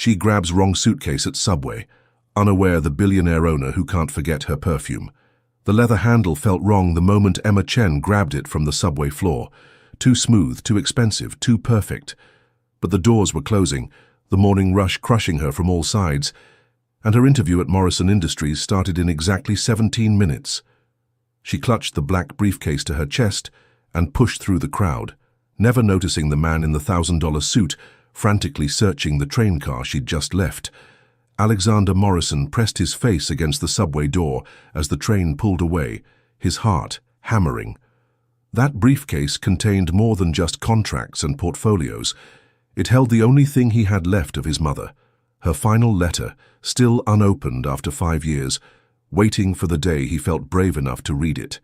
She grabs wrong suitcase at Subway, unaware the billionaire owner who can't forget her perfume. The leather handle felt wrong the moment Emma Chen grabbed it from the subway floor. Too smooth, too expensive, too perfect. But the doors were closing, the morning rush crushing her from all sides, and her interview at Morrison Industries started in exactly 17 minutes. She clutched the black briefcase to her chest and pushed through the crowd, never noticing the man in the $1,000 suit frantically searching the train car she'd just left. Alexander Morrison pressed his face against the subway door as the train pulled away, his heart hammering. That briefcase contained more than just contracts and portfolios. It held the only thing he had left of his mother, her final letter, still unopened after 5 years, waiting for the day he felt brave enough to read it.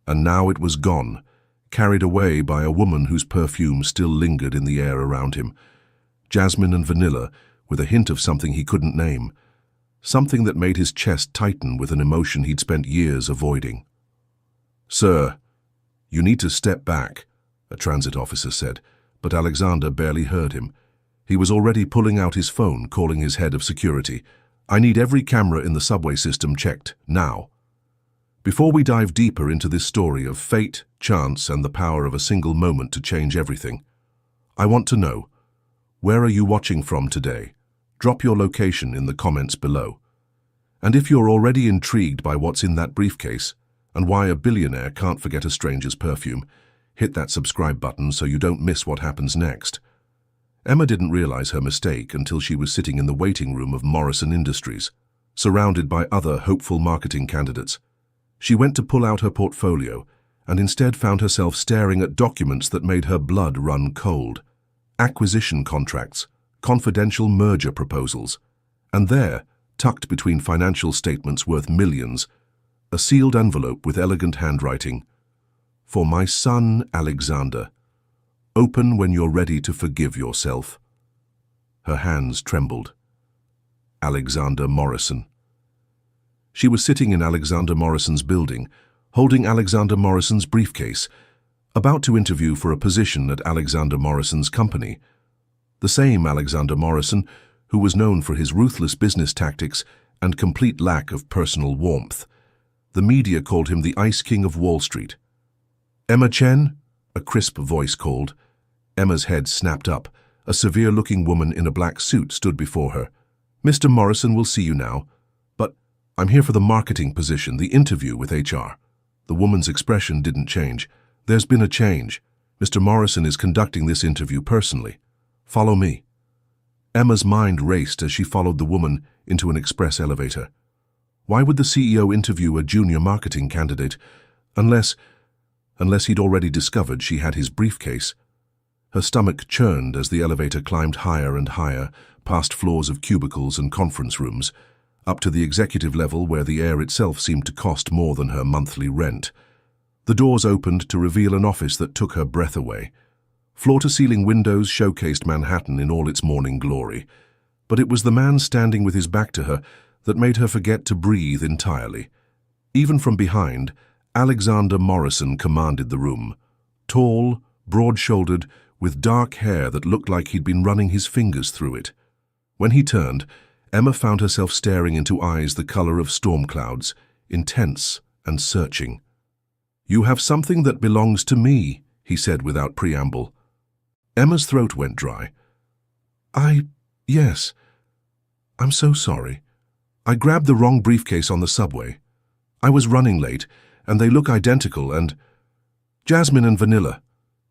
And now it was gone, carried away by a woman whose perfume still lingered in the air around him. Jasmine and vanilla, with a hint of something he couldn't name. Something that made his chest tighten with an emotion he'd spent years avoiding. "Sir, you need to step back," a transit officer said, but Alexander barely heard him. He was already pulling out his phone, calling his head of security. "I need every camera in the subway system checked, now." Before we dive deeper into this story of fate, chance, and the power of a single moment to change everything, I want to know, where are you watching from today? Drop your location in the comments below. And if you're already intrigued by what's in that briefcase and why a billionaire can't forget a stranger's perfume, hit that subscribe button so you don't miss what happens next. Emma didn't realize her mistake until she was sitting in the waiting room of Morrison Industries, surrounded by other hopeful marketing candidates. She went to pull out her portfolio and instead found herself staring at documents that made her blood run cold. Acquisition contracts, confidential merger proposals, and there, tucked between financial statements worth millions, a sealed envelope with elegant handwriting. "For my son, Alexander. Open when you're ready to forgive yourself." Her hands trembled. Alexander Morrison. She was sitting in Alexander Morrison's building, holding Alexander Morrison's briefcase, about to interview for a position at Alexander Morrison's company. The same Alexander Morrison who was known for his ruthless business tactics and complete lack of personal warmth. The media called him the Ice King of Wall Street. "Emma Chen?" a crisp voice called. Emma's head snapped up. A severe-looking woman in a black suit stood before her. "Mr. Morrison will see you now. But I'm here for the marketing position, the interview with HR." The woman's expression didn't change. "There's been a change. Mr. Morrison is conducting this interview personally. Follow me." Emma's mind raced as she followed the woman into an express elevator. Why would the CEO interview a junior marketing candidate unless he'd already discovered she had his briefcase? Her stomach churned as the elevator climbed higher and higher, past floors of cubicles and conference rooms, up to the executive level where the air itself seemed to cost more than her monthly rent. The doors opened to reveal an office that took her breath away. Floor-to-ceiling windows showcased Manhattan in all its morning glory. But it was the man standing with his back to her that made her forget to breathe entirely. Even from behind, Alexander Morrison commanded the room. Tall, broad-shouldered, with dark hair that looked like he'd been running his fingers through it. When he turned, Emma found herself staring into eyes the color of storm clouds, intense and searching. "You have something that belongs to me," he said without preamble. Emma's throat went dry. Yes. I'm so sorry. I grabbed the wrong briefcase on the subway. I was running late, and they look identical and—" "Jasmine and vanilla,"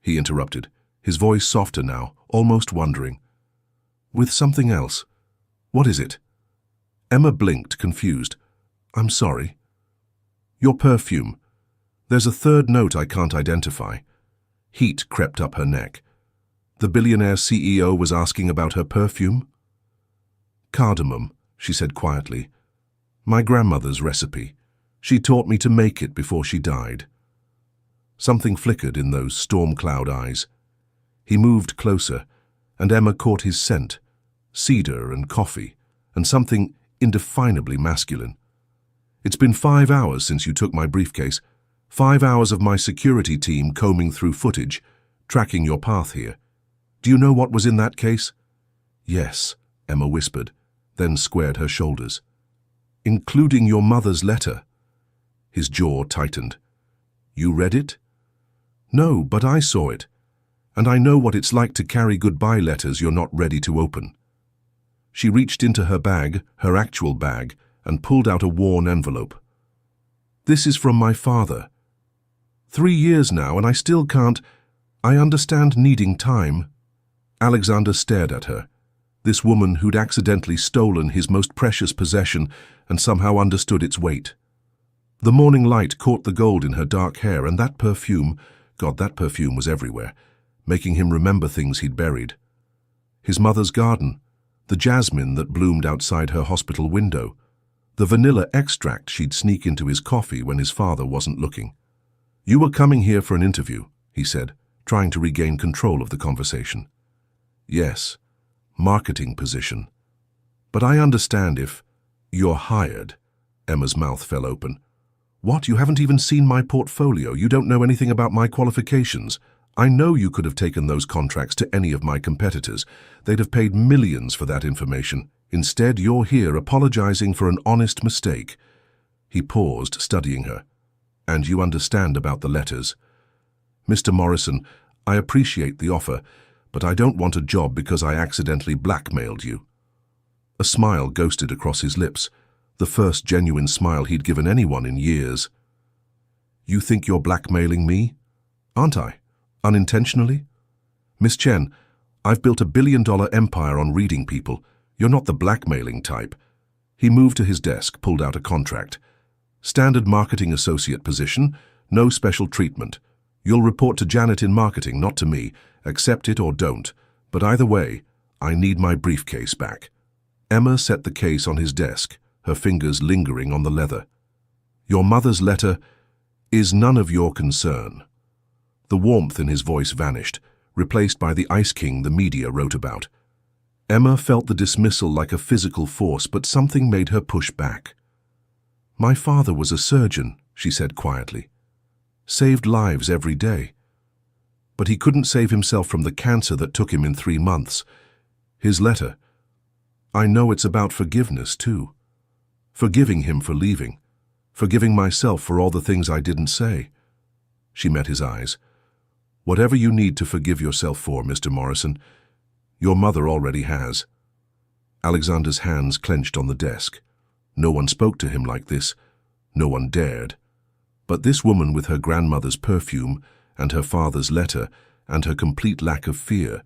he interrupted, his voice softer now, almost wondering. "With something else. What is it?" Emma blinked, confused. "I'm sorry." "Your perfume. There's a third note I can't identify." Heat crept up her neck. The billionaire CEO was asking about her perfume? "Cardamom," she said quietly. "My grandmother's recipe. She taught me to make it before she died." Something flickered in those storm cloud eyes. He moved closer, and Emma caught his scent, cedar and coffee, and something indefinably masculine. "It's been 5 hours since you took my briefcase. 5 hours of my security team combing through footage, tracking your path here. Do you know what was in that case?" "Yes," Emma whispered, then squared her shoulders. Including your mother's letter. His jaw tightened. You read it? No, but I saw it. And I know what it's like to carry goodbye letters you're not ready to open. She reached into her bag, her actual bag, and pulled out a worn envelope. This is from my father. 3 years now, and I still can't. I understand needing time. Alexander stared at her. This woman who'd accidentally stolen his most precious possession and somehow understood its weight. The morning light caught the gold in her dark hair, and that perfume, God, that perfume was everywhere, making him remember things he'd buried. His mother's garden, the jasmine that bloomed outside her hospital window, the vanilla extract she'd sneak into his coffee when his father wasn't looking. You were coming here for an interview, he said, trying to regain control of the conversation. Yes, marketing position. But I understand if you're hired. Emma's mouth fell open. What, you haven't even seen my portfolio? You don't know anything about my qualifications? I know you could have taken those contracts to any of my competitors. They'd have paid millions for that information. Instead, you're here apologizing for an honest mistake. He paused, studying her. And you understand about the letters. Mr. Morrison, I appreciate the offer, but I don't want a job because I accidentally blackmailed you. A smile ghosted across his lips, the first genuine smile he'd given anyone in years. You think you're blackmailing me? Aren't I? Unintentionally? Miss Chen, I've built $1 billion empire on reading people. You're not the blackmailing type. He moved to his desk, pulled out a contract. Standard marketing associate position, no special treatment. You'll report to Janet in marketing, not to me. Accept it or don't. But either way, I need my briefcase back. Emma set the case on his desk, her fingers lingering on the leather. Your mother's letter is none of your concern. The warmth in his voice vanished, replaced by the Ice King the media wrote about. Emma felt the dismissal like a physical force, but something made her push back. My father was a surgeon, she said quietly. Saved lives every day. But he couldn't save himself from the cancer that took him in 3 months. His letter. I know it's about forgiveness, too. Forgiving him for leaving. Forgiving myself for all the things I didn't say. She met his eyes. Whatever you need to forgive yourself for, Mr. Morrison, your mother already has. Alexander's hands clenched on the desk. No one spoke to him like this. No one dared. But this woman with her grandmother's perfume and her father's letter and her complete lack of fear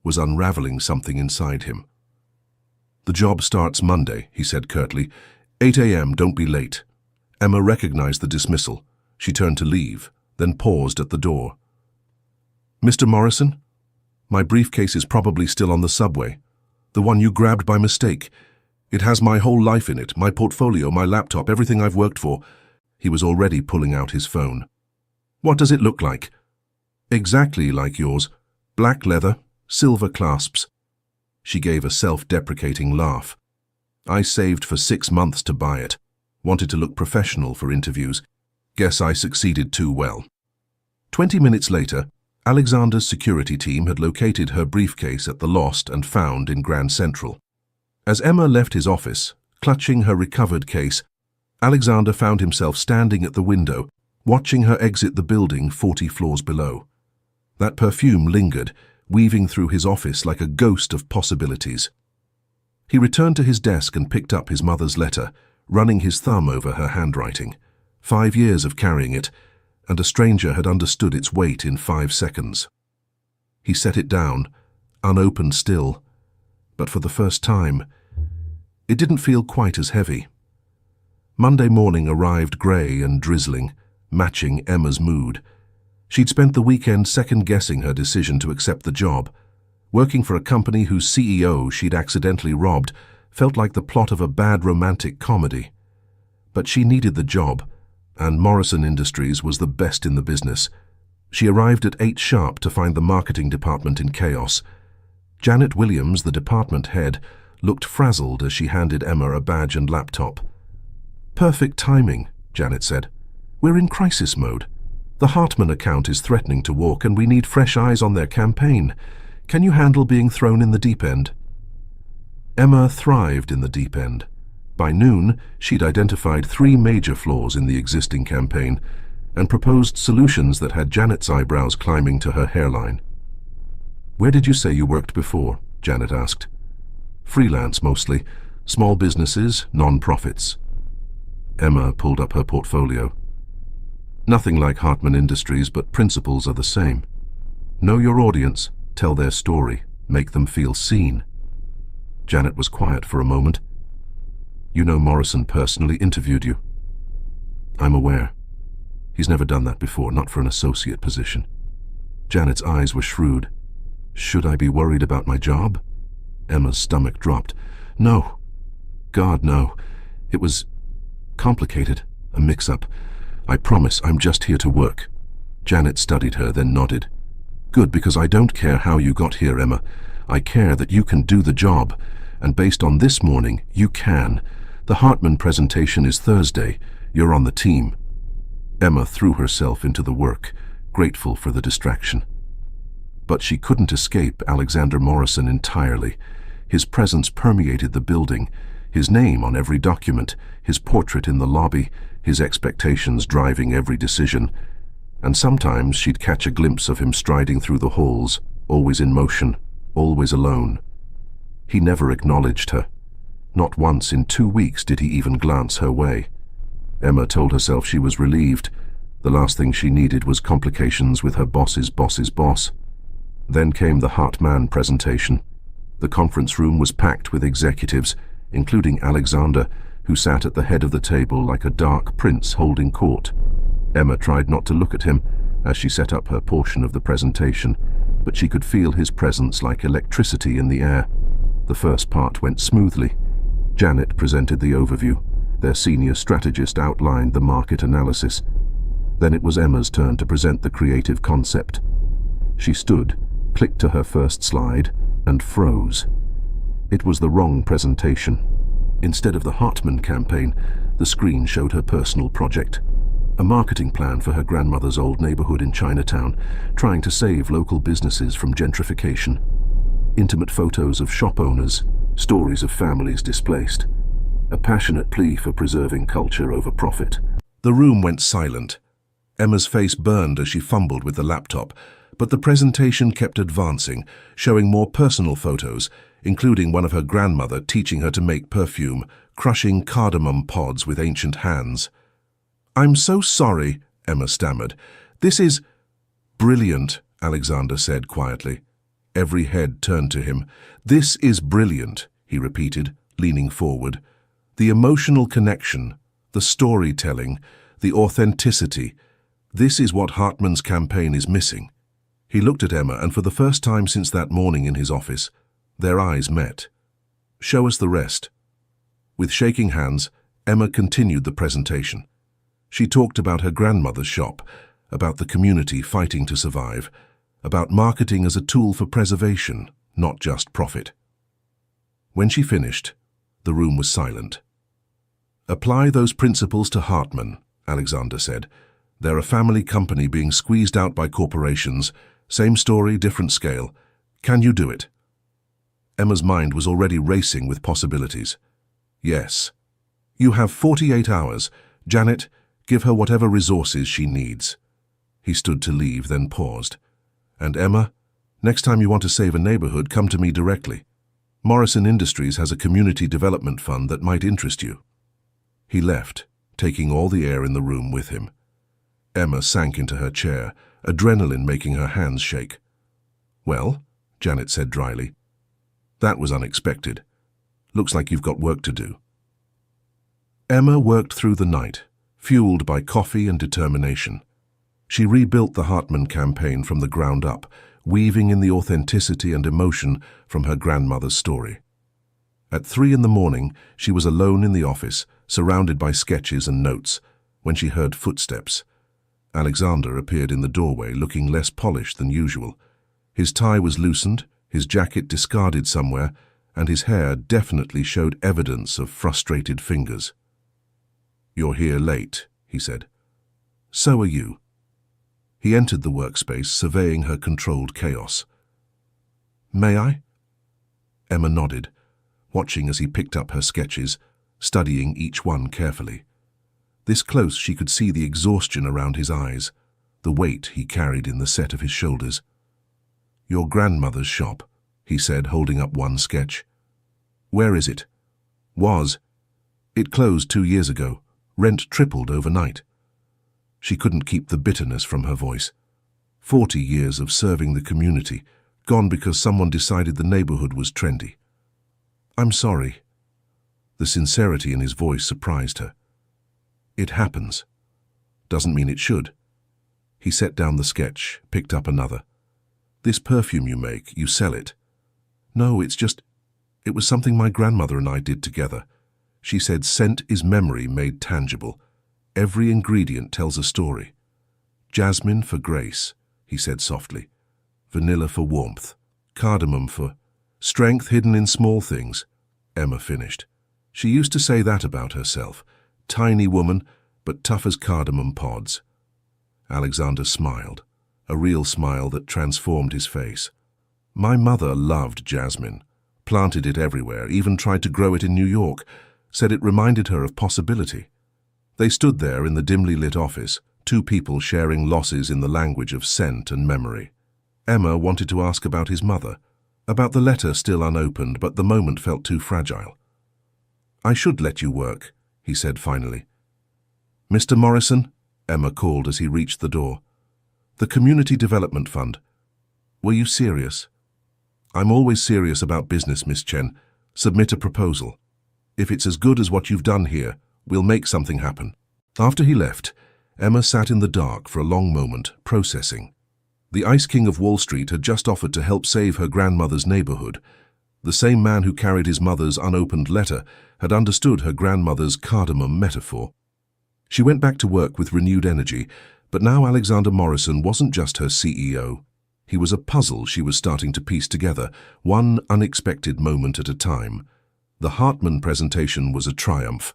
was unraveling something inside him. The job starts Monday, he said curtly. 8 a.m., don't be late. Emma recognized the dismissal. She turned to leave, then paused at the door. Mr. Morrison? My briefcase is probably still on the subway. The one you grabbed by mistake. It has my whole life in it, my portfolio, my laptop, everything I've worked for. He was already pulling out his phone. What does it look like? Exactly like yours. Black leather, silver clasps. She gave a self-deprecating laugh. I saved for 6 months to buy it. Wanted to look professional for interviews. Guess I succeeded too well. 20 minutes later, Alexander's security team had located her briefcase at the Lost and Found in Grand Central. As Emma left his office, clutching her recovered case, Alexander found himself standing at the window, watching her exit the building 40 floors below. That perfume lingered, weaving through his office like a ghost of possibilities. He returned to his desk and picked up his mother's letter, running his thumb over her handwriting. 5 years of carrying it, and a stranger had understood its weight in 5 seconds. He set it down, unopened still, but for the first time, it didn't feel quite as heavy. Monday morning arrived grey and drizzling, matching Emma's mood. She'd spent the weekend second-guessing her decision to accept the job. Working for a company whose CEO she'd accidentally robbed felt like the plot of a bad romantic comedy. But she needed the job, and Morrison Industries was the best in the business. She arrived at 8 sharp to find the marketing department in chaos. Janet Williams, the department head, looked frazzled as she handed Emma a badge and laptop. Perfect timing, Janet said. We're in crisis mode. The Hartman account is threatening to walk and we need fresh eyes on their campaign. Can you handle being thrown in the deep end? Emma thrived in the deep end. By noon, she'd identified 3 major flaws in the existing campaign and proposed solutions that had Janet's eyebrows climbing to her hairline. "Where did you say you worked before?" Janet asked. "Freelance mostly. Small businesses, non-profits." Emma pulled up her portfolio. "Nothing like Hartman Industries, but principles are the same. Know your audience, tell their story, make them feel seen." Janet was quiet for a moment. "You know Morrison personally interviewed you?" "I'm aware. He's never done that before, not for an associate position." Janet's eyes were shrewd. "Should I be worried about my job?" Emma's stomach dropped. "No. God, no. It was complicated, a mix-up. I promise I'm just here to work." Janet studied her, then nodded. "Good, because I don't care how you got here, Emma. I care that you can do the job, and based on this morning, you can. The Hartman presentation is Thursday. You're on the team." Emma threw herself into the work, grateful for the distraction. But she couldn't escape Alexander Morrison entirely. His presence permeated the building, his name on every document, his portrait in the lobby, his expectations driving every decision. And sometimes she'd catch a glimpse of him striding through the halls, always in motion, always alone. He never acknowledged her. Not once in 2 weeks did he even glance her way. Emma told herself she was relieved. The last thing she needed was complications with her boss's boss's boss. Then came the Hartman presentation. The conference room was packed with executives, including Alexander, who sat at the head of the table like a dark prince holding court. Emma tried not to look at him as she set up her portion of the presentation, but she could feel his presence like electricity in the air. The first part went smoothly. Janet presented the overview. Their senior strategist outlined the market analysis. Then it was Emma's turn to present the creative concept. She stood, clicked to her first slide, and froze. It was the wrong presentation. Instead of the Hartman campaign, the screen showed her personal project. A marketing plan for her grandmother's old neighborhood in Chinatown, trying to save local businesses from gentrification. Intimate photos of shop owners, stories of families displaced. A passionate plea for preserving culture over profit. The room went silent. Emma's face burned as she fumbled with the laptop, but the presentation kept advancing, showing more personal photos, including one of her grandmother teaching her to make perfume, crushing cardamom pods with ancient hands. "I'm so sorry," Emma stammered. "This is—" "Brilliant," Alexander said quietly. Every head turned to him. "This is brilliant," he repeated, leaning forward. "The emotional connection, the storytelling, the authenticity. This is what Hartman's campaign is missing." He looked at Emma, and for the first time since that morning in his office, their eyes met. "Show us the rest." With shaking hands, Emma continued the presentation. She talked about her grandmother's shop, about the community fighting to survive, about marketing as a tool for preservation, not just profit. When she finished, the room was silent. "Apply those principles to Hartman," Alexander said. "They're a family company being squeezed out by corporations. Same story, different scale. Can you do it?" Emma's mind was already racing with possibilities. "Yes." "You have 48 hours. Janet, give her whatever resources she needs." He stood to leave, then paused. "And Emma, next time you want to save a neighborhood, come to me directly. Morrison Industries has a community development fund that might interest you." He left, taking all the air in the room with him. Emma sank into her chair, adrenaline making her hands shake. "Well," Janet said dryly, "that was unexpected. Looks like you've got work to do." Emma worked through the night, fueled by coffee and determination. She rebuilt the Hartman campaign from the ground up, weaving in the authenticity and emotion from her grandmother's story. At 3 a.m, she was alone in the office, surrounded by sketches and notes, when she heard footsteps. Alexander appeared in the doorway, looking less polished than usual. His tie was loosened, his jacket discarded somewhere, and his hair definitely showed evidence of frustrated fingers. "You're here late," he said. "So are you." He entered the workspace, surveying her controlled chaos. "May I?" Emma nodded. watching as he picked up her sketches, studying each one carefully. This close, she could see the exhaustion around his eyes, the weight he carried in the set of his shoulders. "Your grandmother's shop," he said, holding up one sketch. "Where is it?" "Was. It closed 2 years ago. Rent tripled overnight." She couldn't keep the bitterness from her voice. 40 years of serving the community, gone because someone decided the neighborhood was trendy. "I'm sorry." The sincerity in his voice surprised her. "It happens. Doesn't mean it should." He set down the sketch, picked up another. "This perfume you make, you sell it?" "No, it was something my grandmother and I did together. She said scent is memory made tangible. Every ingredient tells a story. Jasmine for grace," he said softly. "Vanilla for warmth. Cardamom for strength hidden in small things," Emma finished. She used to say that about herself. Tiny woman, but tough as cardamom pods. Alexander smiled, a real smile that transformed his face. "My mother loved jasmine, planted it everywhere, even tried to grow it in New York, said it reminded her of possibility." They stood there in the dimly lit office, two people sharing losses in the language of scent and memory. Emma wanted to ask about his mother, about the letter still unopened, but the moment felt too fragile. "I should let you work," he said finally. "Mr. Morrison?" Emma called as he reached the door. "The Community Development Fund. Were you serious?" "I'm always serious about business, Miss Chen. Submit a proposal. If it's as good as what you've done here, we'll make something happen." After he left, Emma sat in the dark for a long moment, processing. The Ice King of Wall Street had just offered to help save her grandmother's neighborhood. The same man who carried his mother's unopened letter had understood her grandmother's cardamom metaphor. She went back to work with renewed energy, but now Alexander Morrison wasn't just her CEO. He was a puzzle she was starting to piece together, one unexpected moment at a time. The Hartman presentation was a triumph.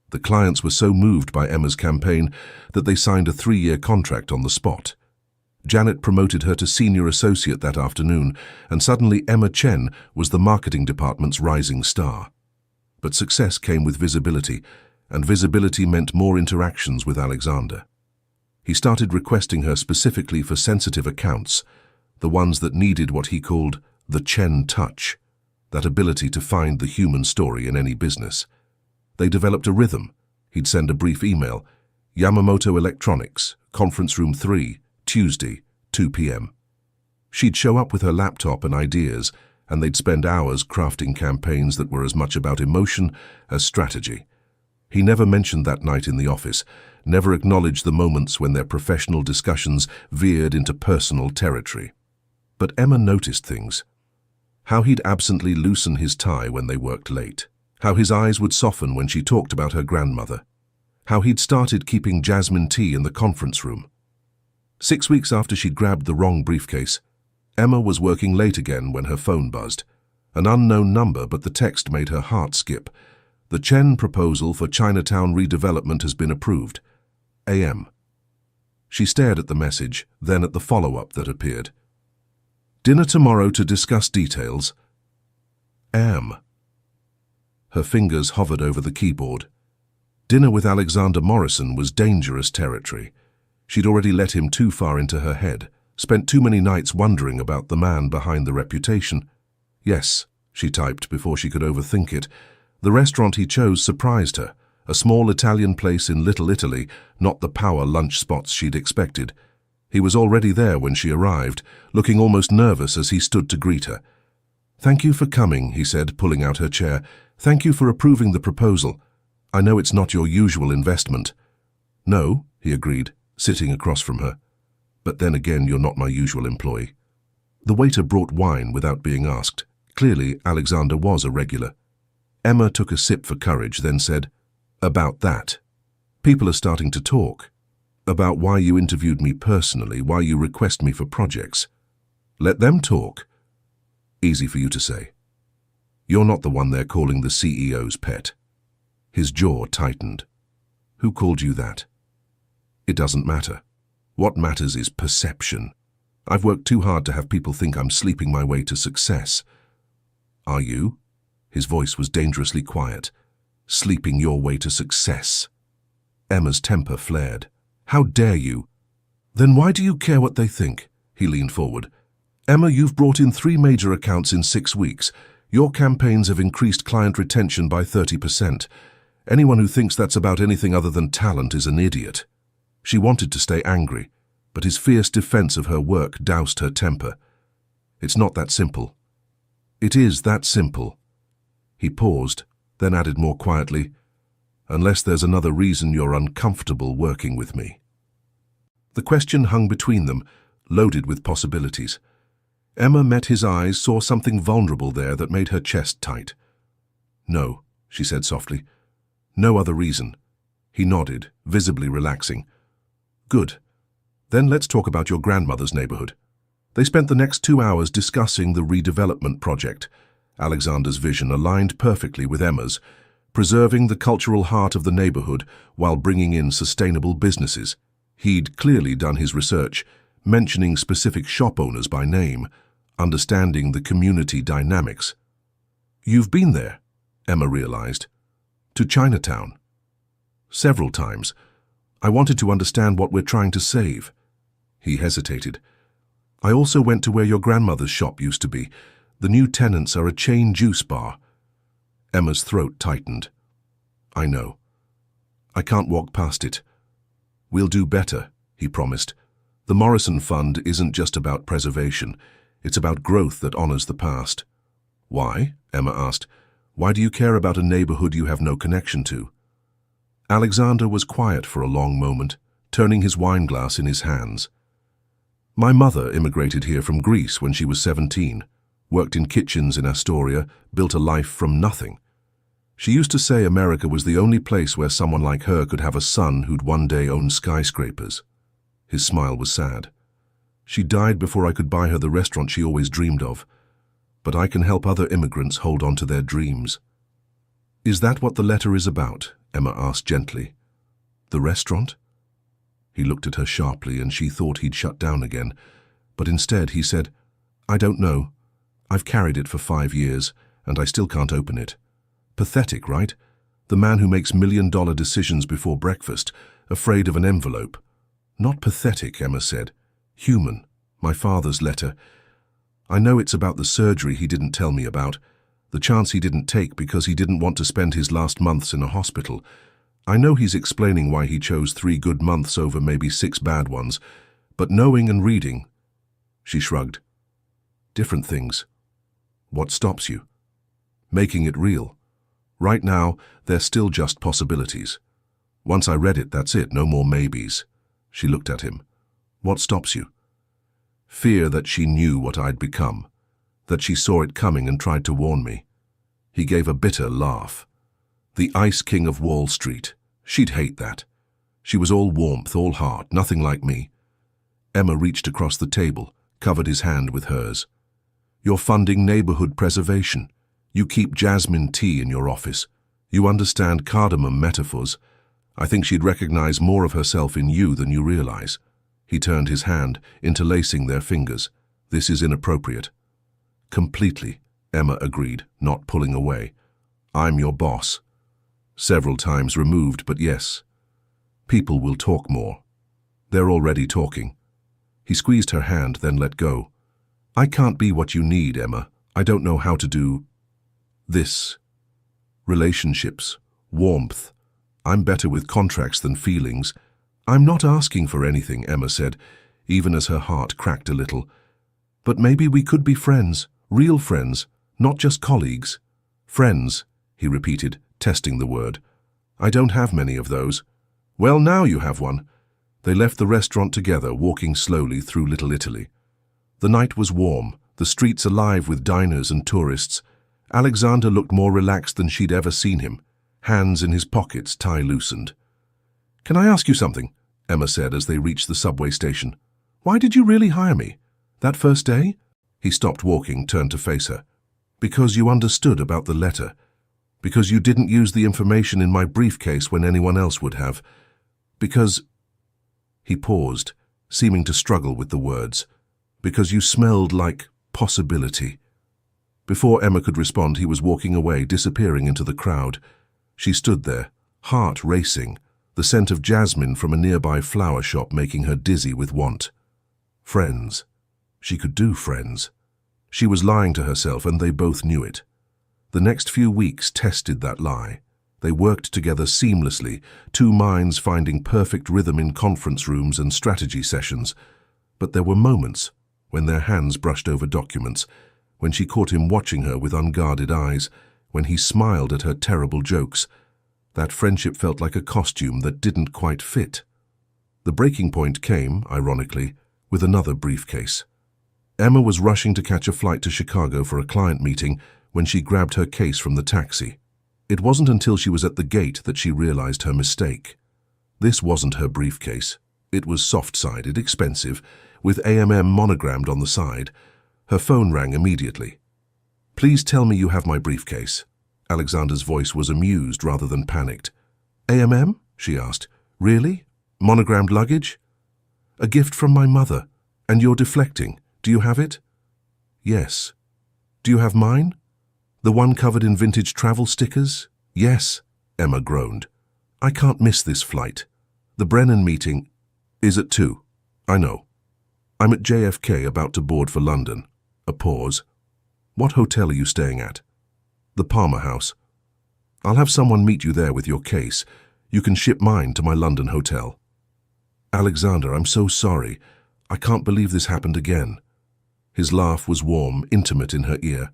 The clients were so moved by Emma's campaign that they signed a 3-year contract on the spot. Janet promoted her to senior associate that afternoon, and suddenly Emma Chen was the marketing department's rising star. But success came with visibility, and visibility meant more interactions with Alexander. He started requesting her specifically for sensitive accounts, the ones that needed what he called the Chen touch, that ability to find the human story in any business. They developed a rhythm. He'd send a brief email, "Yamamoto Electronics, Conference Room 3, Tuesday, 2 p.m. She'd show up with her laptop and ideas, and they'd spend hours crafting campaigns that were as much about emotion as strategy. He never mentioned that night in the office, never acknowledged the moments when their professional discussions veered into personal territory. But Emma noticed things. How he'd absently loosen his tie when they worked late. How his eyes would soften when she talked about her grandmother. How he'd started keeping jasmine tea in the conference room. 6 weeks after she'd grabbed the wrong briefcase, Emma was working late again when her phone buzzed. An unknown number, but the text made her heart skip. "The Chen proposal for Chinatown redevelopment has been approved. AM." She stared at the message, then at the follow-up that appeared. "Dinner tomorrow to discuss details. AM." Her fingers hovered over the keyboard. Dinner with Alexander Morrison was dangerous territory. She'd already let him too far into her head, spent too many nights wondering about the man behind the reputation. "Yes," she typed before she could overthink it. The restaurant he chose surprised her, a small Italian place in Little Italy, not the power lunch spots she'd expected. He was already there when she arrived, looking almost nervous as he stood to greet her. "Thank you for coming," he said, pulling out her chair. "Thank you for approving the proposal. I know it's not your usual investment." "No," he agreed, sitting across from her. "But then again, you're not my usual employee." The waiter brought wine without being asked. Clearly, Alexander was a regular. Emma took a sip for courage, then said, "About that. People are starting to talk. About why you interviewed me personally, why you request me for projects. Let them talk." "Easy for you to say. You're not the one they're calling the CEO's pet." His jaw tightened. "Who called you that?" "It doesn't matter. What matters is perception. I've worked too hard to have people think I'm sleeping my way to success." "Are you?" His voice was dangerously quiet. "Sleeping your way to success." Emma's temper flared. "How dare you?" "Then why do you care what they think?" He leaned forward. "Emma, you've brought in 3 major accounts in 6 weeks. Your campaigns have increased client retention by 30%. Anyone who thinks that's about anything other than talent is an idiot." She wanted to stay angry, but his fierce defense of her work doused her temper. "It's not that simple." "It is that simple." He paused, then added more quietly, "Unless there's another reason you're uncomfortable working with me." The question hung between them, loaded with possibilities. Emma met his eyes, saw something vulnerable there that made her chest tight. "No," she said softly. "No other reason." He nodded, visibly relaxing. "Good. Then let's talk about your grandmother's neighborhood." They spent the next 2 hours discussing the redevelopment project. Alexander's vision aligned perfectly with Emma's, preserving the cultural heart of the neighborhood while bringing in sustainable businesses. He'd clearly done his research, mentioning specific shop owners by name, understanding the community dynamics. "You've been there," Emma realized. "To Chinatown." "Several times. I wanted to understand what we're trying to save." He hesitated. "I also went to where your grandmother's shop used to be. The new tenants are a chain juice bar." Emma's throat tightened. "I know. I can't walk past it." "We'll do better," he promised. "The Morrison Fund isn't just about preservation. It's about growth that honors the past." "Why?" Emma asked. "Why do you care about a neighborhood you have no connection to?" Alexander was quiet for a long moment, turning his wineglass in his hands. "My mother immigrated here from Greece when she was 17, worked in kitchens in Astoria, built a life from nothing. She used to say America was the only place where someone like her could have a son who'd one day own skyscrapers." His smile was sad. "She died before I could buy her the restaurant she always dreamed of. But I can help other immigrants hold on to their dreams." "Is that what the letter is about?" Emma asked gently. "The restaurant?" He looked at her sharply, and she thought he'd shut down again. But instead he said, "I don't know. I've carried it for 5 years, and I still can't open it. Pathetic, right? The man who makes $1 million decisions before breakfast, afraid of an envelope." "Not pathetic," Emma said. "Human. My father's letter. I know it's about the surgery he didn't tell me about, the chance he didn't take because he didn't want to spend his last months in a hospital. I know he's explaining why he chose 3 good months over maybe 6 bad ones, but knowing and reading..." She shrugged. "Different things. What stops you? Making it real. Right now, they're still just possibilities. Once I read it, that's it, no more maybes." She looked at him. "What stops you?" "Fear that she knew what I'd become, that she saw it coming and tried to warn me." He gave a bitter laugh. "The Ice King of Wall Street. She'd hate that. She was all warmth, all heart, nothing like me." Emma reached across the table, covered his hand with hers. "You're funding neighborhood preservation. You keep jasmine tea in your office. You understand cardamom metaphors. I think she'd recognize more of herself in you than you realize." He turned his hand, interlacing their fingers. "This is inappropriate." "Completely," Emma agreed, not pulling away. "I'm your boss." Several times removed, but yes. "People will talk more. They're already talking." He squeezed her hand, then let go. "I can't be what you need, Emma. I don't know how to do this. Relationships, warmth. I'm better with contracts than feelings." "I'm not asking for anything," Emma said, even as her heart cracked a little. "But maybe we could be friends, real friends, not just colleagues." "Friends," he repeated, testing the word. "I don't have many of those." "Well, now you have one." They left the restaurant together, walking slowly through Little Italy. The night was warm, the streets alive with diners and tourists. Alexander looked more relaxed than she'd ever seen him, hands in his pockets, tie loosened. "Can I ask you something?" Emma said as they reached the subway station. "Why did you really hire me? That first day?" He stopped walking, turned to face her. "Because you understood about the letter. Because you didn't use the information in my briefcase when anyone else would have. Because..." He paused, seeming to struggle with the words. "Because you smelled like possibility." Before Emma could respond, he was walking away, disappearing into the crowd. She stood there, heart racing, the scent of jasmine from a nearby flower shop making her dizzy with want. Friends. She could do friends. She was lying to herself, and they both knew it. The next few weeks tested that lie. They worked together seamlessly, two minds finding perfect rhythm in conference rooms and strategy sessions. But there were moments when their hands brushed over documents, when she caught him watching her with unguarded eyes, when he smiled at her terrible jokes. That friendship felt like a costume that didn't quite fit. The breaking point came, ironically, with another briefcase. Emma was rushing to catch a flight to Chicago for a client meeting when she grabbed her case from the taxi. It wasn't until she was at the gate that she realized her mistake. This wasn't her briefcase. It was soft-sided, expensive, with AMM monogrammed on the side. Her phone rang immediately. "Please tell me you have my briefcase." Alexander's voice was amused rather than panicked. "AMM?" she asked. "Really? Monogrammed luggage?" "A gift from my mother. And you're deflecting. Do you have it?" "Yes." "Do you have mine? The one covered in vintage travel stickers?" "Yes," Emma groaned. "I can't miss this flight. The Brennan meeting is at 2. I know. I'm at JFK about to board for London." A pause. "What hotel are you staying at?" "The Palmer House." "I'll have someone meet you there with your case. You can ship mine to my London hotel." "Alexander, I'm so sorry. I can't believe this happened again." His laugh was warm, intimate in her ear.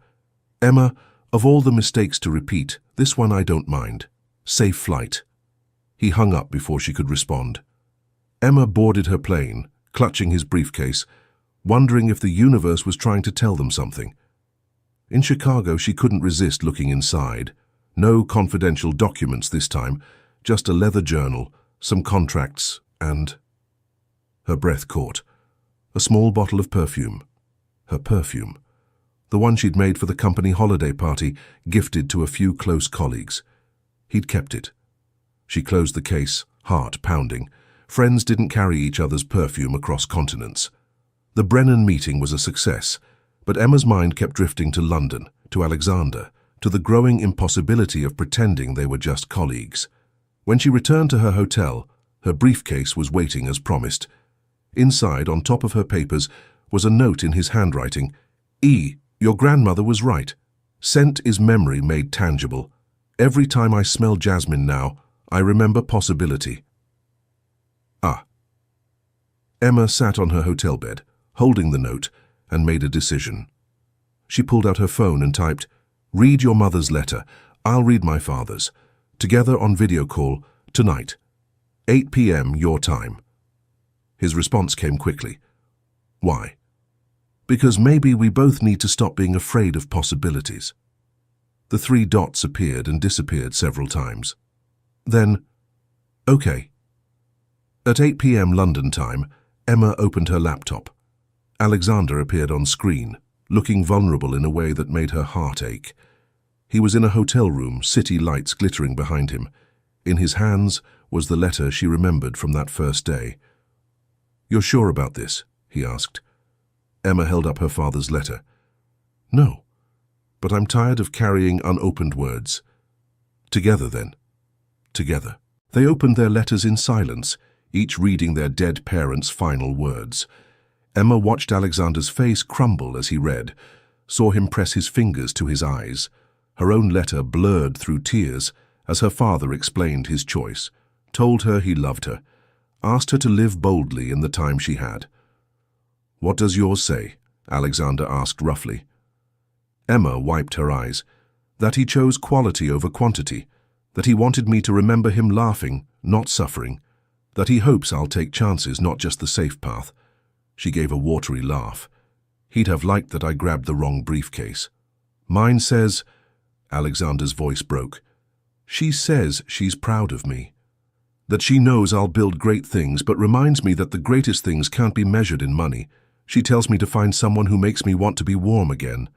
"Emma, of all the mistakes to repeat, this one I don't mind. Safe flight." He hung up before she could respond. Emma boarded her plane, clutching his briefcase, wondering if the universe was trying to tell them something. In Chicago, she couldn't resist looking inside. No confidential documents this time, just a leather journal, some contracts, and... Her breath caught. A small bottle of perfume. Her perfume. The one she'd made for the company holiday party, gifted to a few close colleagues. He'd kept it. She closed the case, heart pounding. Friends didn't carry each other's perfume across continents. The Brennan meeting was a success, but Emma's mind kept drifting to London, to Alexander, to the growing impossibility of pretending they were just colleagues. When she returned to her hotel, her briefcase was waiting as promised. Inside, on top of her papers, was a note in his handwriting. "E, your grandmother was right. Scent is memory made tangible. Every time I smell jasmine now, I remember possibility." Ah. Emma sat on her hotel bed, holding the note, and made a decision. She pulled out her phone and typed, "Read your mother's letter. I'll read my father's. Together on video call, tonight. 8 p.m. your time." His response came quickly. "Why?" "Because maybe we both need to stop being afraid of possibilities." The 3 dots appeared and disappeared several times. Then, "Okay." At 8 p.m. London time, Emma opened her laptop. Alexander appeared on screen, looking vulnerable in a way that made her heart ache. He was in a hotel room, city lights glittering behind him. In his hands was the letter she remembered from that first day. "You're sure about this?" he asked. Emma held up her father's letter. "No, but I'm tired of carrying unopened words." "Together, then." Together. They opened their letters in silence, each reading their dead parents' final words. Emma watched Alexander's face crumble as he read, saw him press his fingers to his eyes. Her own letter blurred through tears as her father explained his choice, told her he loved her, asked her to live boldly in the time she had. "What does yours say?" Alexander asked roughly. Emma wiped her eyes. "That he chose quality over quantity, that he wanted me to remember him laughing, not suffering, that he hopes I'll take chances, not just the safe path." She gave a watery laugh. "He'd have liked that I grabbed the wrong briefcase." "Mine says..." Alexander's voice broke. "She says she's proud of me. That she knows I'll build great things, but reminds me that the greatest things can't be measured in money. She tells me to find someone who makes me want to be warm again."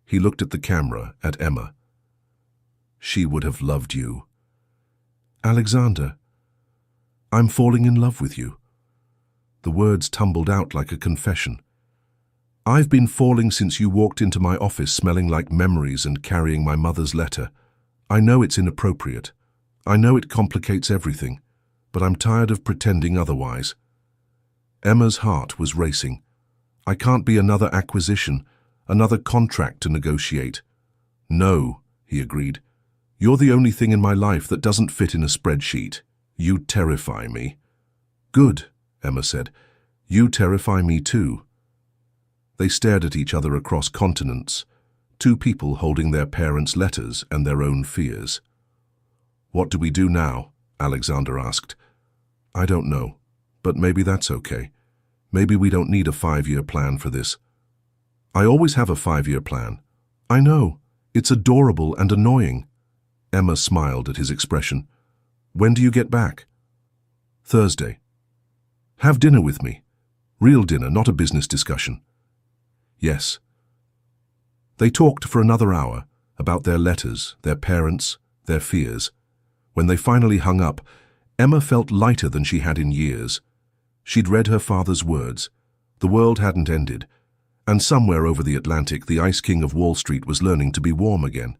He looked at the camera, at Emma. "She would have loved you." "Alexander, I'm falling in love with you." The words tumbled out like a confession. I've been falling since you walked into my office smelling like memories and carrying my mother's letter. I know it's inappropriate. I know it complicates everything, but I'm tired of pretending otherwise. Emma's heart was racing. I can't be another acquisition, another contract to negotiate. No, he agreed. You're the only thing in my life that doesn't fit in a spreadsheet. You terrify me. Good, Emma said. You terrify me too. They stared at each other across continents, two people holding their parents' letters and their own fears. What do we do now? Alexander asked. I don't know, but maybe that's okay. Maybe we don't need a 5-year plan for this. I always have a 5-year plan. I know. It's adorable and annoying. Emma smiled at his expression. When do you get back? Thursday. Have dinner with me. Real dinner, not a business discussion. Yes. They talked for another hour about their letters, their parents, their fears. When they finally hung up, Emma felt lighter than she had in years. She'd read her father's words. The world hadn't ended, and somewhere over the Atlantic, the Ice King of Wall Street was learning to be warm again.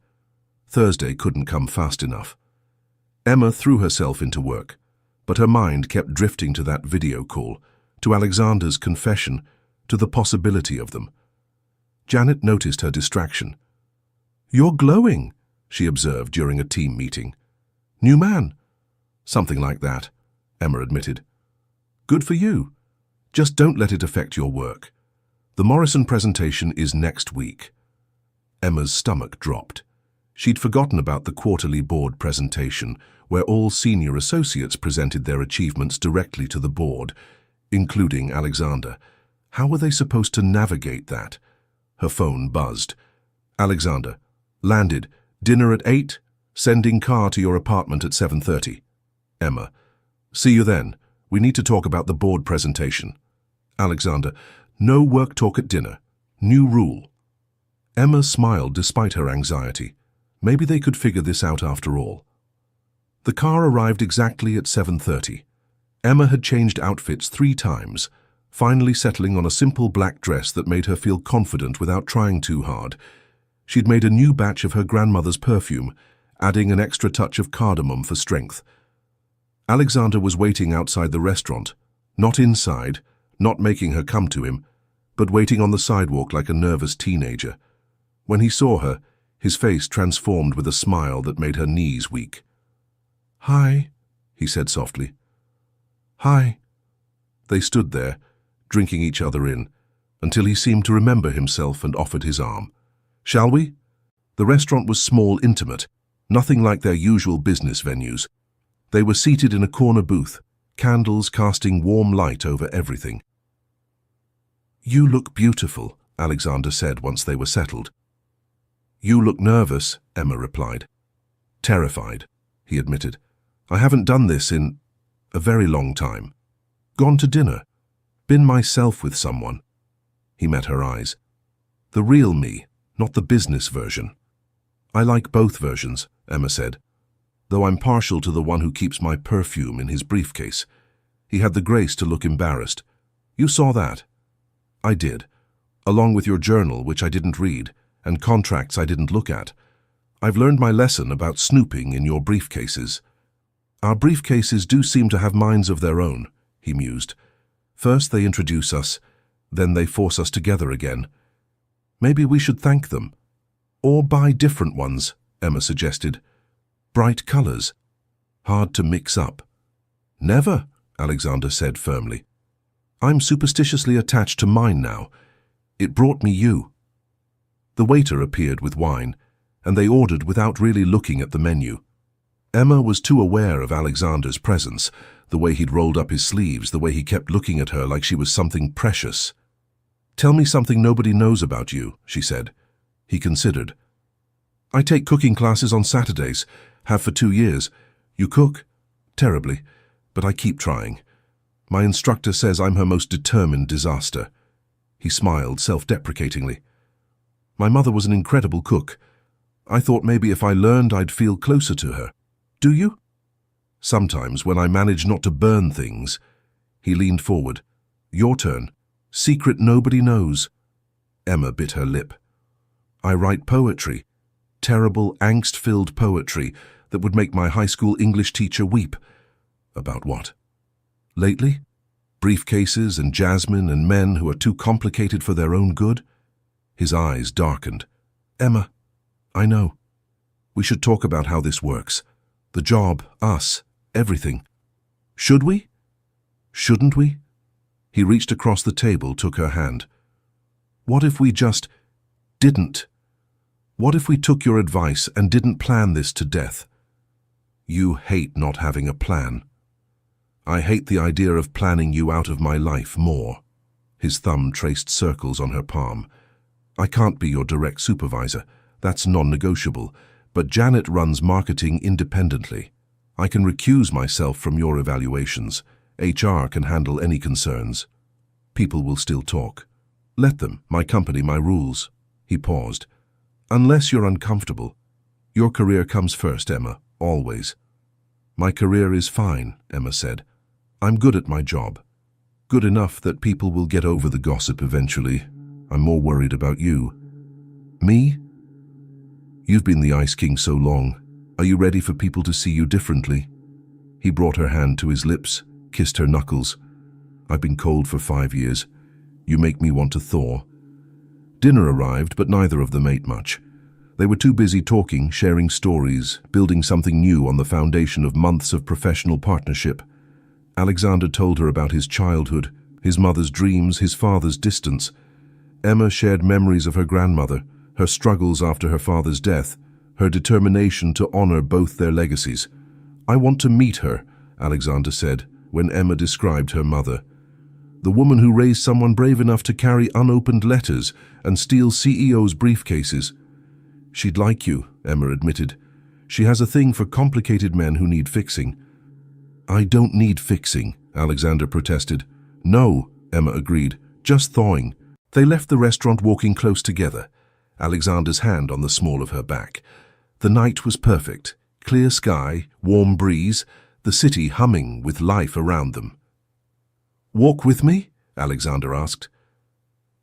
Thursday couldn't come fast enough. Emma threw herself into work, but her mind kept drifting to that video call, to Alexander's confession, to the possibility of them. Janet noticed her distraction. You're glowing, she observed during a team meeting. New man. Something like that, Emma admitted. Good for you. Just don't let it affect your work. The Morrison presentation is next week. Emma's stomach dropped. She'd forgotten about the quarterly board presentation, where all senior associates presented their achievements directly to the board, including Alexander. How were they supposed to navigate that? Her phone buzzed. Alexander. Landed. Dinner at 8. Sending car to your apartment at 7:30. Emma. See you then. We need to talk about the board presentation. Alexander. No work talk at dinner. New rule. Emma smiled despite her anxiety. Maybe they could figure this out after all. The car arrived exactly at 7:30. Emma had changed outfits 3 times, finally settling on a simple black dress that made her feel confident without trying too hard. She'd made a new batch of her grandmother's perfume, adding an extra touch of cardamom for strength. Alexander was waiting outside the restaurant, not inside, not making her come to him, but waiting on the sidewalk like a nervous teenager. When he saw her, his face transformed with a smile that made her knees weak. Hi, he said softly. Hi. They stood there, drinking each other in, until he seemed to remember himself and offered his arm. Shall we? The restaurant was small, intimate, nothing like their usual business venues. They were seated in a corner booth, candles casting warm light over everything. You look beautiful, Alexander said once they were settled. You look nervous, Emma replied. Terrified, he admitted. I haven't done this in a very long time. Gone to dinner. Been myself with someone. He met her eyes. The real me, not the business version. I like both versions, Emma said, though I'm partial to the one who keeps my perfume in his briefcase. He had the grace to look embarrassed. You saw that? I did, along with your journal, which I didn't read, and contracts I didn't look at. I've learned my lesson about snooping in your briefcases. Our briefcases do seem to have minds of their own, he mused. First they introduce us, then they force us together again. Maybe we should thank them. Or buy different ones, Emma suggested. Bright colors. Hard to mix up. Never, Alexander said firmly. I'm superstitiously attached to mine now. It brought me you. The waiter appeared with wine, and they ordered without really looking at the menu. Emma was too aware of Alexander's presence, the way he'd rolled up his sleeves, the way he kept looking at her like she was something precious. Tell me something nobody knows about you, she said. He considered. I take cooking classes on Saturdays, have for 2 years. You cook? Terribly, but I keep trying. My instructor says I'm her most determined disaster. He smiled self-deprecatingly. My mother was an incredible cook. I thought maybe if I learned I'd feel closer to her. Do you? Sometimes when I manage not to burn things. He leaned forward. Your turn. Secret nobody knows. Emma bit her lip. I write poetry. Terrible, angst-filled poetry that would make my high school English teacher weep. About what? Lately? Briefcases and jasmine and men who are too complicated for their own good? His eyes darkened. Emma, I know. We should talk about how this works. The job, us, everything. Should we? Shouldn't we? He reached across the table, took her hand. What if we just didn't? What if we took your advice and didn't plan this to death? You hate not having a plan. I hate the idea of planning you out of my life more. His thumb traced circles on her palm. I can't be your direct supervisor. That's non-negotiable. But Janet runs marketing independently. I can recuse myself from your evaluations. HR can handle any concerns. People will still talk. Let them. My company, my rules. He paused. Unless you're uncomfortable. Your career comes first, Emma. Always. My career is fine, Emma said. I'm good at my job. Good enough that people will get over the gossip eventually. I'm more worried about you. Me? You've been the Ice King so long. Are you ready for people to see you differently? He brought her hand to his lips, kissed her knuckles. I've been cold for 5 years. You make me want to thaw. Dinner arrived, but neither of them ate much. They were too busy talking, sharing stories, building something new on the foundation of months of professional partnership. Alexander told her about his childhood, his mother's dreams, his father's distance. Emma shared memories of her grandmother, her struggles after her father's death, her determination to honor both their legacies. I want to meet her, Alexander said, when Emma described her mother. The woman who raised someone brave enough to carry unopened letters and steal CEOs' briefcases. She'd like you, Emma admitted. She has a thing for complicated men who need fixing. I don't need fixing, Alexander protested. No, Emma agreed, just thawing. They left the restaurant walking close together, Alexander's hand on the small of her back. The night was perfect. Clear sky, warm breeze, the city humming with life around them. Walk with me? Alexander asked.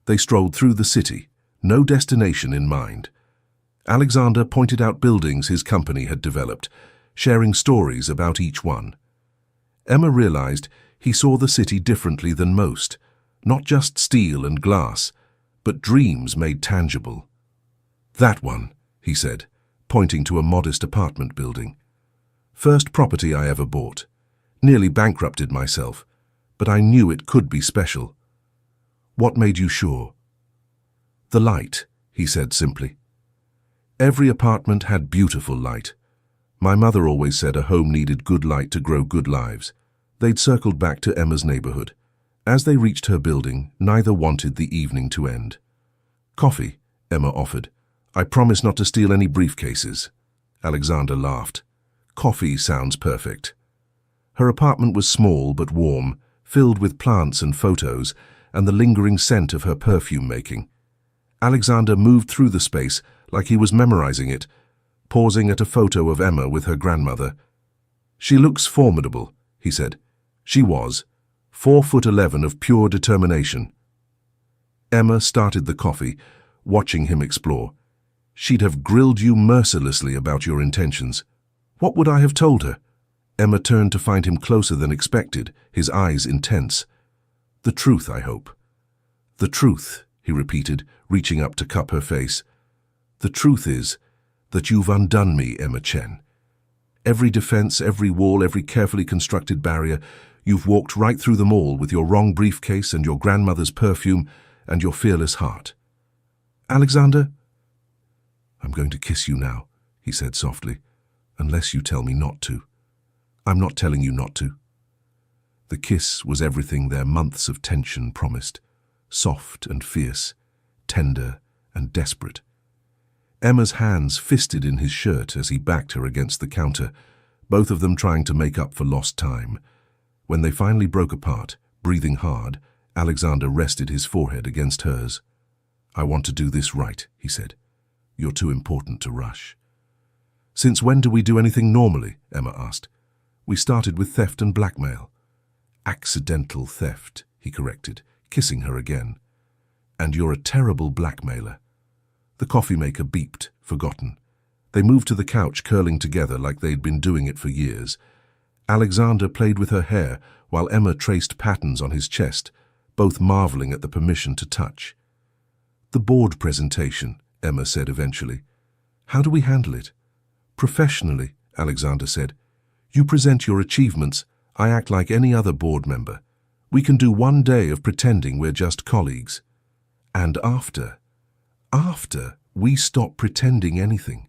They strolled through the city, no destination in mind. Alexander pointed out buildings his company had developed, sharing stories about each one. Emma realized he saw the city differently than most, not just steel and glass, but dreams made tangible. That one, he said, pointing to a modest apartment building. First property I ever bought. Nearly bankrupted myself, but I knew it could be special. What made you sure? The light, he said simply. Every apartment had beautiful light. My mother always said a home needed good light to grow good lives. They'd circled back to Emma's neighborhood. As they reached her building, neither wanted the evening to end. Coffee, Emma offered. I promise not to steal any briefcases. Alexander laughed. Coffee sounds perfect. Her apartment was small but warm, filled with plants and photos, and the lingering scent of her perfume making. Alexander moved through the space like he was memorizing it, pausing at a photo of Emma with her grandmother. She looks formidable, he said. She was. 4'11" of pure determination. Emma started the coffee, watching him explore. She'd have grilled you mercilessly about your intentions. What would I have told her? Emma turned to find him closer than expected, his eyes intense. The truth, I hope. The truth, he repeated, reaching up to cup her face. The truth is that you've undone me, Emma Chen. Every defense, every wall, every carefully constructed barrier, you've walked right through them all with your wrong briefcase and your grandmother's perfume and your fearless heart. Alexander? I'm going to kiss you now, he said softly, unless you tell me not to. I'm not telling you not to. The kiss was everything their months of tension promised, soft and fierce, tender and desperate. Emma's hands fisted in his shirt as he backed her against the counter, both of them trying to make up for lost time. When they finally broke apart, breathing hard, Alexander rested his forehead against hers. I want to do this right, he said. You're too important to rush. Since when do we do anything normally? Emma asked. We started with theft and blackmail. Accidental theft, he corrected, kissing her again. And you're a terrible blackmailer. The coffee maker beeped, forgotten. They moved to the couch, curling together like they'd been doing it for years. Alexander played with her hair while Emma traced patterns on his chest, both marveling at the permission to touch. "The board presentation," Emma said eventually. "How do we handle it?" "Professionally," Alexander said. "You present your achievements. I act like any other board member. We can do one day of pretending we're just colleagues. And after, we stop pretending anything."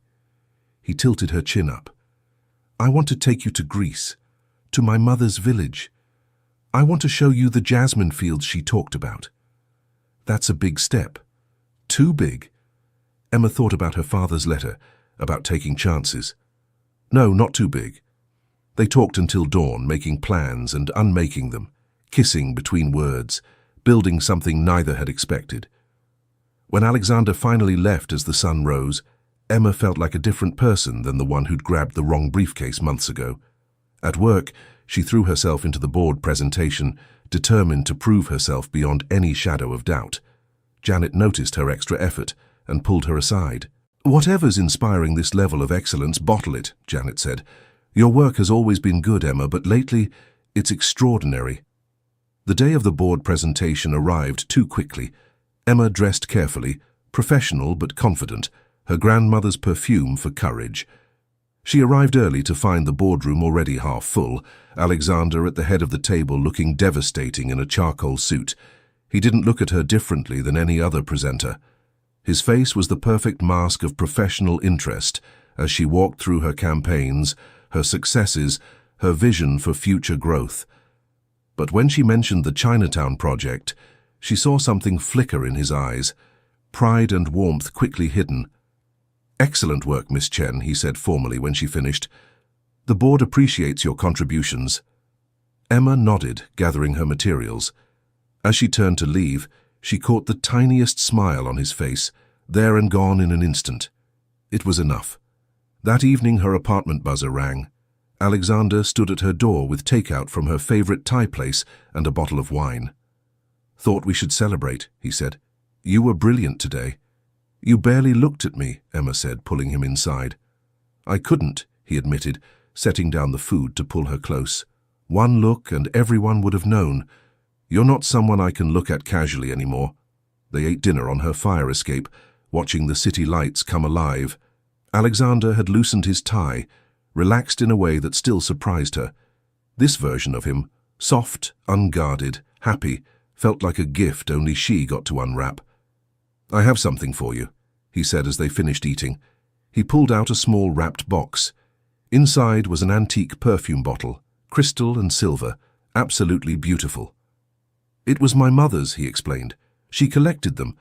He tilted her chin up. "I want to take you to Greece, to my mother's village. I want to show you the jasmine fields she talked about." "That's a big step." "Too big." Emma thought about her father's letter, about taking chances. "No, not too big." They talked until dawn, making plans and unmaking them, kissing between words, building something neither had expected. When Alexander finally left as the sun rose, Emma felt like a different person than the one who'd grabbed the wrong briefcase months ago. At work, she threw herself into the board presentation, determined to prove herself beyond any shadow of doubt. Janet noticed her extra effort and pulled her aside. "Whatever's inspiring this level of excellence, bottle it," Janet said. "Your work has always been good, Emma, but lately it's extraordinary." The day of the board presentation arrived too quickly. Emma dressed carefully, professional but confident, her grandmother's perfume for courage. She arrived early to find the boardroom already half full, Alexander at the head of the table looking devastating in a charcoal suit. He didn't look at her differently than any other presenter. His face was the perfect mask of professional interest as she walked through her campaigns, her successes, her vision for future growth. But when she mentioned the Chinatown project, she saw something flicker in his eyes, pride and warmth quickly hidden. "Excellent work, Miss Chen," he said formally when she finished. "The board appreciates your contributions." Emma nodded, gathering her materials. As she turned to leave, she caught the tiniest smile on his face, there and gone in an instant. It was enough. That evening her apartment buzzer rang. Alexander stood at her door with takeout from her favorite Thai place and a bottle of wine. "Thought we should celebrate," he said. "You were brilliant today." "You barely looked at me," Emma said, pulling him inside. "I couldn't," he admitted, setting down the food to pull her close. "One look and everyone would have known. You're not someone I can look at casually anymore." They ate dinner on her fire escape, watching the city lights come alive. Alexander had loosened his tie, relaxed in a way that still surprised her. This version of him, soft, unguarded, happy, felt like a gift only she got to unwrap. "I have something for you," he said as they finished eating. He pulled out a small wrapped box. Inside was an antique perfume bottle, crystal and silver, absolutely beautiful. "It was my mother's," he explained. "She collected them.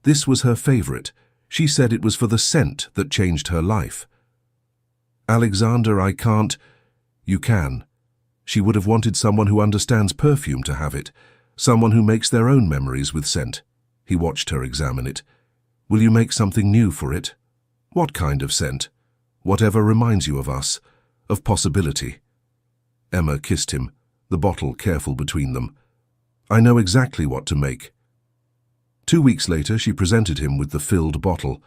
This was her favorite. She said it was for the scent that changed her life." "Alexander, I can't." "You can. She would have wanted someone who understands perfume to have it, someone who makes their own memories with scent." He watched her examine it. "Will you make something new for it?" "What kind of scent?" "Whatever reminds you of us, of possibility." Emma kissed him, the bottle careful between them. "I know exactly what to make." 2 weeks later, she presented him with the filled bottle.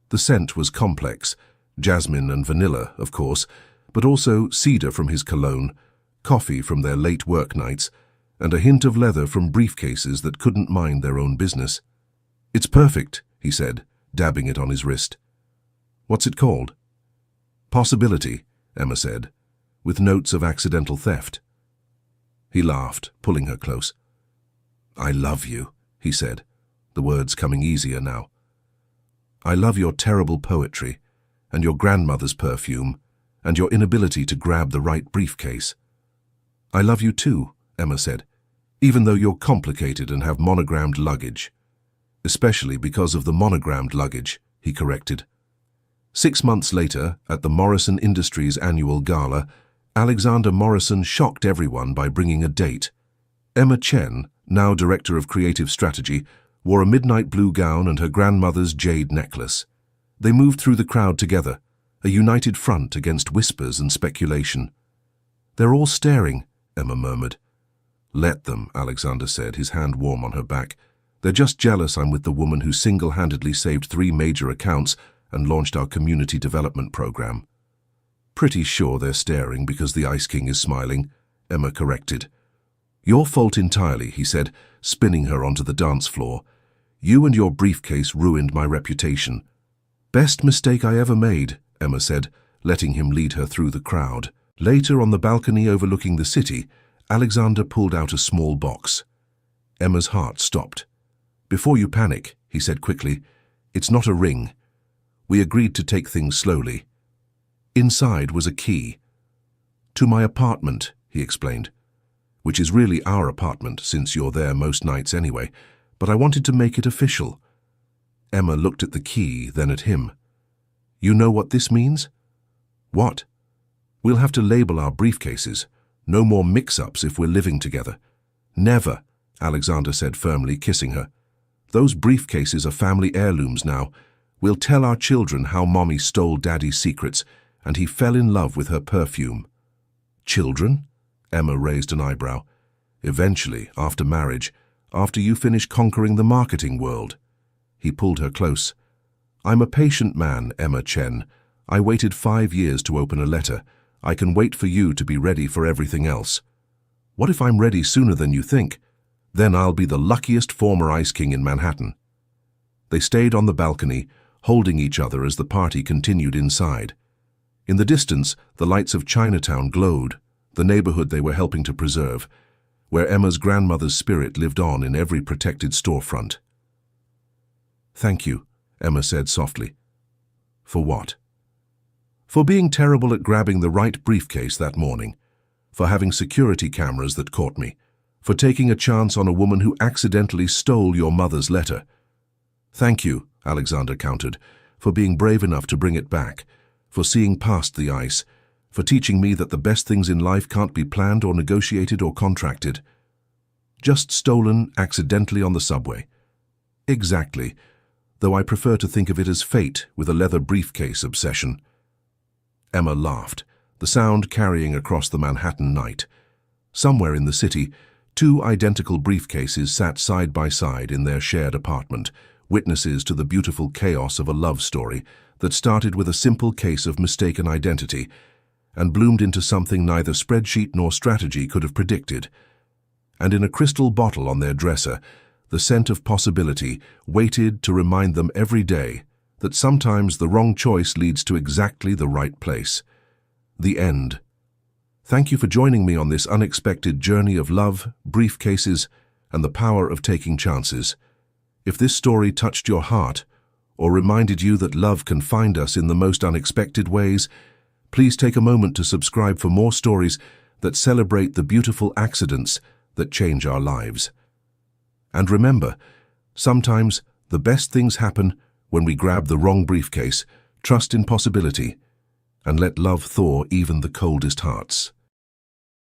The scent was complex, jasmine and vanilla, of course, but also cedar from his cologne, coffee from their late work nights, and a hint of leather from briefcases that couldn't mind their own business. "It's perfect," he said, dabbing it on his wrist. "What's it called?" "Possibility," Emma said, with notes of accidental theft. He laughed, pulling her close. "I love you," he said, the words coming easier now. "I love your terrible poetry, and your grandmother's perfume, and your inability to grab the right briefcase." "I love you too," Emma said, "even though you're complicated and have monogrammed luggage." "Especially because of the monogrammed luggage," he corrected. 6 months later, at the Morrison Industries annual gala, Alexander Morrison shocked everyone by bringing a date. Emma Chen, now Director of Creative Strategy, wore a midnight blue gown and her grandmother's jade necklace. They moved through the crowd together, a united front against whispers and speculation. "They're all staring," Emma murmured. "Let them," Alexander said, his hand warm on her back. They're just jealous I'm with the woman who single-handedly saved 3 major accounts and launched our community development program. Pretty sure they're staring because the Ice King is smiling, Emma corrected. Your fault entirely, he said, spinning her onto the dance floor. You and your briefcase ruined my reputation. Best mistake I ever made, Emma said, letting him lead her through the crowd. Later, on the balcony overlooking the city, Alexander pulled out a small box. Emma's heart stopped. Before you panic, he said quickly, it's not a ring. We agreed to take things slowly. Inside was a key. To my apartment, he explained. Which is really our apartment, since you're there most nights anyway, but I wanted to make it official. Emma looked at the key, then at him. You know what this means? What? We'll have to label our briefcases. No more mix-ups if we're living together. Never, Alexander said firmly, kissing her. Those briefcases are family heirlooms now. We'll tell our children how Mommy stole Daddy's secrets, and he fell in love with her perfume. Children? Emma raised an eyebrow. Eventually, after marriage, after you finish conquering the marketing world. He pulled her close. I'm a patient man, Emma Chen. I waited 5 years to open a letter. I can wait for you to be ready for everything else. What if I'm ready sooner than you think? Then I'll be the luckiest former Ice King in Manhattan. They stayed on the balcony, holding each other as the party continued inside. In the distance, the lights of Chinatown glowed, the neighborhood they were helping to preserve, where Emma's grandmother's spirit lived on in every protected storefront. Thank you, Emma said softly. For what? For being terrible at grabbing the right briefcase that morning, for having security cameras that caught me, for taking a chance on a woman who accidentally stole your mother's letter. Thank you, Alexander countered, for being brave enough to bring it back, for seeing past the ice, for teaching me that the best things in life can't be planned or negotiated or contracted. Just stolen accidentally on the subway. Exactly, though I prefer to think of it as fate with a leather briefcase obsession. Emma laughed, the sound carrying across the Manhattan night. Somewhere in the city, 2 identical briefcases sat side by side in their shared apartment, witnesses to the beautiful chaos of a love story that started with a simple case of mistaken identity and bloomed into something neither spreadsheet nor strategy could have predicted. And in a crystal bottle on their dresser, the scent of possibility waited to remind them every day that sometimes the wrong choice leads to exactly the right place. The end. Thank you for joining me on this unexpected journey of love, briefcases, and the power of taking chances. If this story touched your heart, or reminded you that love can find us in the most unexpected ways, please take a moment to subscribe for more stories that celebrate the beautiful accidents that change our lives. And remember, sometimes the best things happen when we grab the wrong briefcase, trust in possibility, and let love thaw even the coldest hearts.